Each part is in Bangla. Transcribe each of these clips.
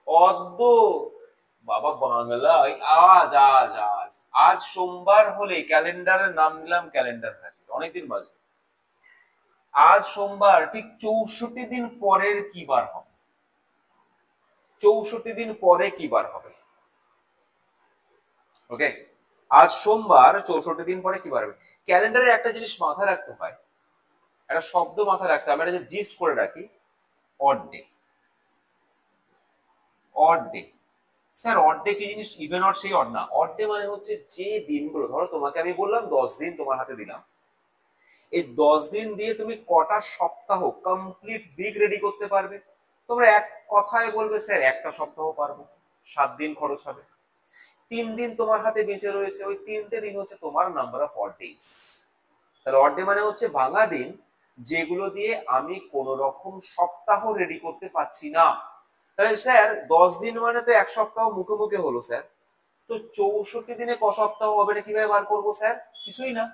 অদ্য বাবা বাংলায় আজ আজ আজ আজ সোমবার হলে ক্যালেন্ডারের নাম নিলাম ক্যালেন্ডার ফ্যাসিল অনেকদিন বাজে। আজ সোমবার ঠিক 64 দিন পরের কি বার হবে? 64 দিন পরে কি বার হবে? ওকে, আজ সোমবার 64 দিন পরে কি বার হবে? ক্যালেন্ডারে একটা জিনিস মাথায় রাখতে হয়, একটা শব্দ মাথায় রাখতে হবে, একটা জিস্ট করে রাখি। Odd day. Odd day. Sir odd day কি জিনিস? ইভেন অড সেই অড না। অড ডে মানে হচ্ছে যে দিনগুলো, ধরো তোমাকে আমি বললাম 10 দিন তোমার হাতে দিলাম, এই 10 দিন দিয়ে তুমি কটা সপ্তাহ কমপ্লিট উইক রেডি করতে পারবে? তোমরা এক কথায় বলবে স্যার একটা সপ্তাহ পারবো, 7 দিন খরচ হবে। 3 দিন তোমার হাতে বেঁচে রয়েছে, ওই 3টে দিন হচ্ছে তোমার নাম্বার অফ অড ডেজ। তাহলে অড ডে মানে হচ্ছে ভাঙা দিন, যেগুলো দিয়ে আমি কোন রকম সপ্তাহ রেডি করতে পারছি না। তাহলে স্যার 10 দিন মানে তো এক সপ্তাহ মুখে মুখে হলো স্যার, তো 64 দিনে ক সপ্তাহ হবে এটা কিভাবে বার করবো স্যার? কিছুই না,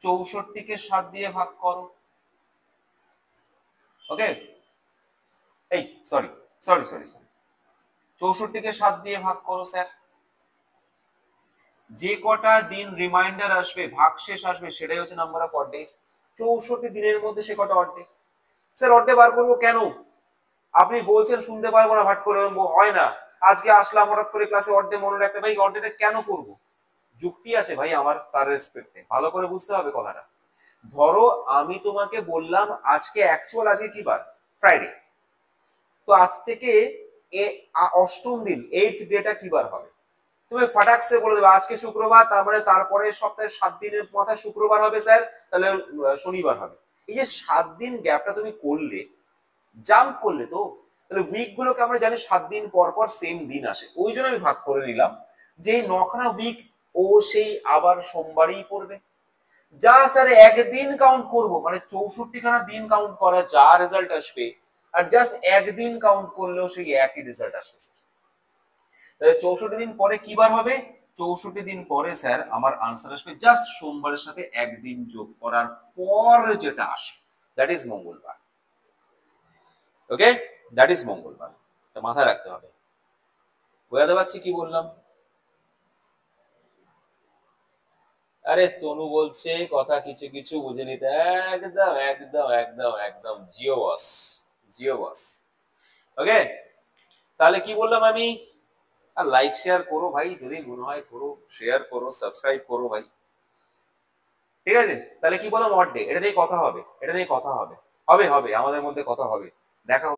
64কে 7 দিয়ে ভাগ করো। ওকে, এই সরি সরি সরি সরি 64কে 7 দিয়ে ভাগ করো স্যার। যে কটা দিন রিমাইন্ডার আসবে, ভাগশেষ আসবে, সেটাই হচ্ছে নাম্বার অফ অড ডেজ। 64 দিনের মধ্যে সে কটা odd day? Sir odd day বার করবো কেন? আপনি বলছেন শুনতে পারবো না, ভাট করে হয় না। আজকে আসলাম হঠাৎ করে ক্লাসে অড ডে মনে রাখতে, ভাই অড ডেটা কেন করব? যুক্তি আছে ভাই আমার, তার রেসপেক্টে ভালো করে বুঝতে হবে কথাটা। ধরো আমি তোমাকে বললাম আজকে অ্যাকচুয়াল, আজকে কি বার? ফ্রাইডে। তো আজ থেকে অষ্টম দিন, 8th ডেটা কি বার হবে? তুমি ফাটাকসে বলে দেবে আজকে শুক্রবার, তার মানে তারপরে সপ্তাহে 7 দিনের মাথায় শুক্রবার হবে স্যার, তাহলে শনিবার হবে। এই যে 7 দিন গ্যাপটা তুমি করলে, জাম্প করলে তো। তাহলে উইক গুলোকে আমরা জানি 7 দিন পর পর সেম দিন আসে, ওই জন্য আমি ভাগ করে নিলাম যে 9খানা উইক ও সেই আবার সোমবারই পড়বে। জাস্ট আরে একদিন কাউন্ট করব, মানে 64খানা দিন কাউন্ট করা যা রেজাল্ট আসবে, আর জাস্ট একদিন কাউন্ট করলেও সেই একই রেজাল্ট আসবে। তাহলে 64 দিন পরে কি বার হবে? 64 দিন পরে স্যার আমার আনসার আসবে জাস্ট সোমবারের সাথে একদিন যোগ করার পর যেটা আসে, দ্যাট ইজ মঙ্গলবার। ওকে, দ্যাট ইজ মঙ্গলবার, এটা মাথায় রাখতে হবে। বোঝাতে পারছি কি বললাম? আরে তনু বলছে কথা কিছু কিছু বুঝে নিতে। একদম একদম একদম একদম জিও বস, জিও বস। ওকে, তাহলে কি বললাম আমি? আর লাইক শেয়ার করো ভাই, যদি মনে হয় করো, শেয়ার করো, সাবস্ক্রাইব করো ভাই। ঠিক আছে, তাহলে কি বললাম? অড ডে, এটা নিয়ে কথা হবে, এটা নিয়ে কথা হবে, হবে হবে আমাদের মধ্যে কথা হবে। দেখা